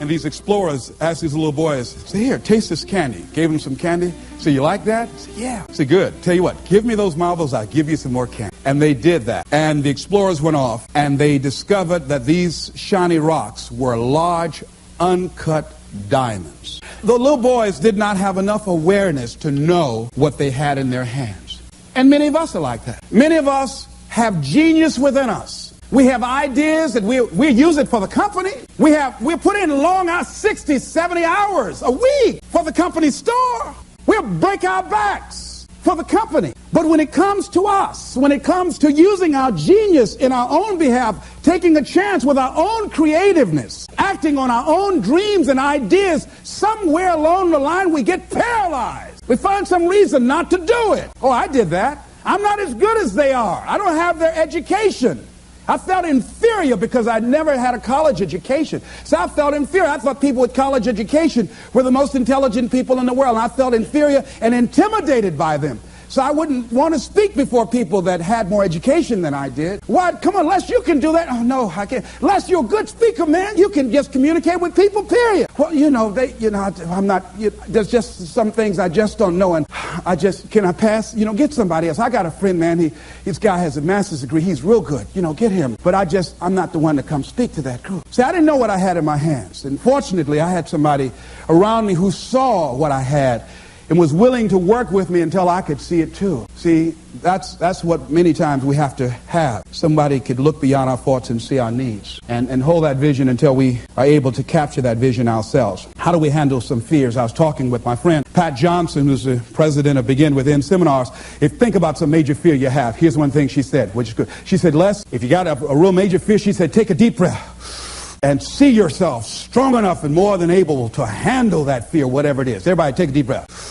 And these explorers asked these little boys, say, here, taste this candy. Gave them some candy. So you like that? Said, yeah. Said, good. Tell you what, give me those marbles, I'll give you some more candy. And they did that. And the explorers went off, and they discovered that these shiny rocks were large, uncut diamonds. The little boys did not have enough awareness to know what they had in their hands. And many of us are like that. Many of us have genius within us. We have ideas that we use it for the company. We put in long hours, 60, 70 hours a week for the company store. We'll break our backs for the company. But when it comes to us, when it comes to using our genius in our own behalf, taking a chance with our own creativeness, acting on our own dreams and ideas, somewhere along the line we get paralyzed. We find some reason not to do it. Oh, I did that. I'm not as good as they are. I don't have their education. I felt inferior because I never had a college education. So I felt inferior. I thought people with college education were the most intelligent people in the world. And I felt inferior and intimidated by them. So I wouldn't want to speak before people that had more education than I did. What? Come on, Les, you can do that. Oh, no, I can't. Les, you're a good speaker, man. You can just communicate with people, period. Well, I'm not, there's just some things I just don't know. And can I pass? Get somebody else. I got a friend, man. His guy has a master's degree. He's real good. Get him. But I'm not the one to come speak to that group. See, I didn't know what I had in my hands. And fortunately, I had somebody around me who saw what I had and was willing to work with me until I could see it too. See, that's what many times we have to have. Somebody could look beyond our faults and see our needs and hold that vision until we are able to capture that vision ourselves. How do we handle some fears? I was talking with my friend Pat Johnson, who's the president of Begin Within Seminars. Think about some major fear you have. Here's one thing she said, which is good. She said, Les, if you got a real major fear, she said, take a deep breath and see yourself strong enough and more than able to handle that fear, whatever it is. Everybody take a deep breath.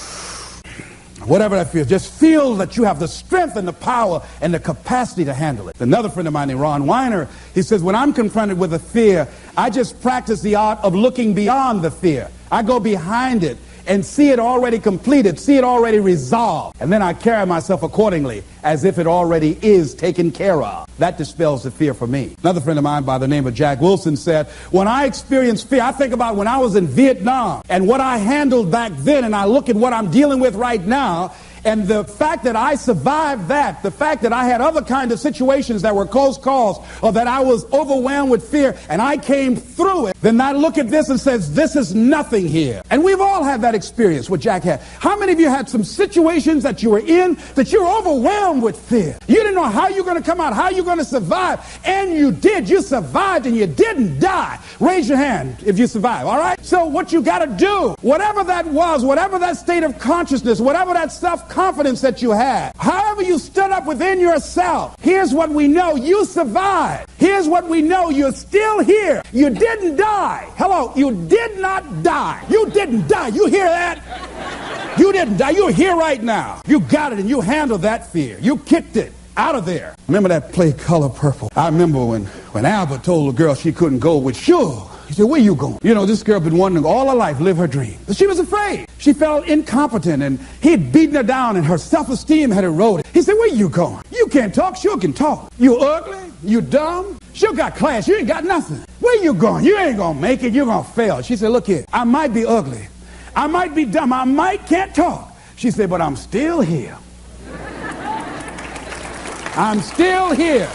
Whatever that feels, just feel that you have the strength and the power and the capacity to handle it. Another friend of mine named Ron Weiner, he says, when I'm confronted with a fear, I just practice the art of looking beyond the fear. I go behind it and see it already completed, see it already resolved. And then I carry myself accordingly as if it already is taken care of. That dispels the fear for me. Another friend of mine by the name of Jack Wilson said, when I experience fear, I think about when I was in Vietnam and what I handled back then, and I look at what I'm dealing with right now. And the fact that I survived that, the fact that I had other kind of situations that were close calls, or that I was overwhelmed with fear and I came through it, then I look at this and says, this is nothing here. And we've all had that experience, what Jack had. How many of you had some situations that you were in that you were overwhelmed with fear? You didn't know how you're going to come out, how you're going to survive, and you did. You survived and you didn't die. Raise your hand if you survived, all right? So what you got to do, whatever that was, whatever that state of consciousness, whatever that self-confidence that you had, however you stood up within yourself, here's what we know, you survived. Here's what we know, you're still here. You didn't die. Hello, you did not die. You didn't die. You hear that? You didn't die. You're here right now. You got it and you handled that fear. You kicked it out of there. Remember that play Color Purple? I remember when Albert told the girl she couldn't go with Suge. He said, where you going? This girl been wanting all her life live her dream. But she was afraid. She felt incompetent and he had beaten her down and her self-esteem had eroded. He said, where you going? You can't talk. Suge can talk. You ugly. You dumb. Suge got class. You ain't got nothing. Where you going? You ain't going to make it. You're going to fail. She said, look here. I might be ugly. I might be dumb. I might can't talk. She said, but I'm still here. I'm still here.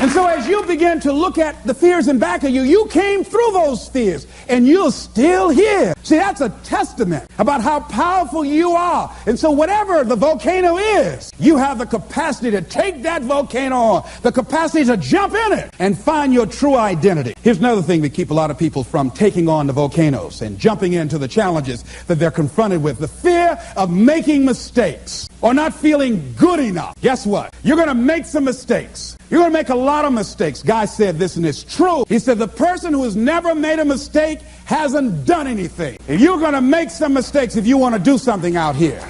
And so as you begin to look at the fears in back of you, you came through those fears and you're still here. See, that's a testament about how powerful you are. And so whatever the volcano is, you have the capacity to take that volcano on, the capacity to jump in it and find your true identity. Here's another thing that keeps a lot of people from taking on the volcanoes and jumping into the challenges that they're confronted with. The fear of making mistakes or not feeling good enough. Guess what? You're going to make some mistakes. You're going to make a lot of mistakes. Guy said this, and it's true. He said the person who has never made a mistake hasn't done anything. And you're going to make some mistakes if you want to do something out here.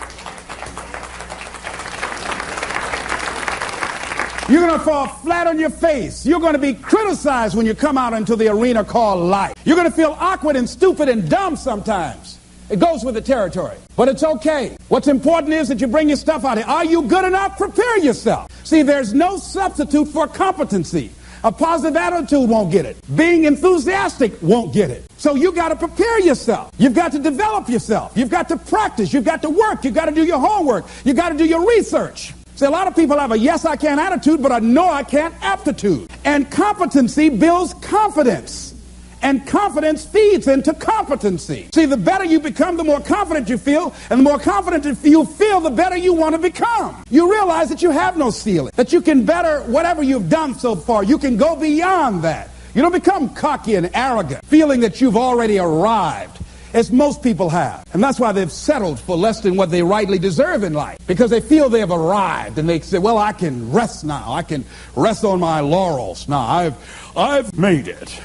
You're going to fall flat on your face. You're going to be criticized when you come out into the arena called life. You're going to feel awkward and stupid and dumb sometimes. It goes with the territory. But it's okay. What's important is that you bring your stuff out here. Are you good enough? Prepare yourself. See, there's no substitute for competency. A positive attitude won't get it. Being enthusiastic won't get it. So you got to prepare yourself. You've got to develop yourself. You've got to practice. You've got to work. You've got to do your homework. You've got to do your research. See, a lot of people have a yes, I can attitude, but a no, I can't aptitude. And competency builds confidence. And confidence feeds into competency. See, the better you become, the more confident you feel. And the more confident you feel, the better you want to become. You realize that you have no ceiling. That you can better whatever you've done so far. You can go beyond that. You don't become cocky and arrogant, feeling that you've already arrived, as most people have. And that's why they've settled for less than what they rightly deserve in life. Because they feel they have arrived. And they say, well, I can rest now. I can rest on my laurels now. I've made it.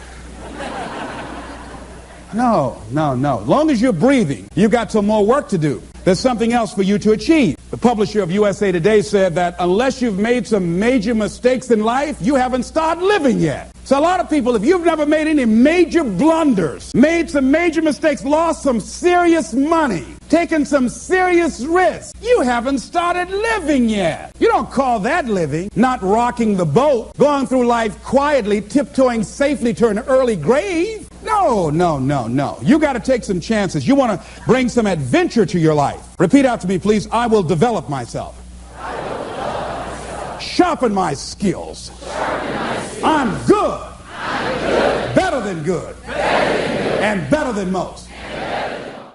No. As long as you're breathing, you've got some more work to do. There's something else for you to achieve. The publisher of USA Today said that unless you've made some major mistakes in life, you haven't started living yet. So a lot of people, if you've never made any major blunders, made some major mistakes, lost some serious money, taken some serious risks, you haven't started living yet. You don't call that living. Not rocking the boat, going through life quietly, tiptoeing safely to an early grave. No. You got to take some chances. You want to bring some adventure to your life. Repeat out to me, please. I will develop myself. Sharpen my skills. I'm good. Better than good. And better than most.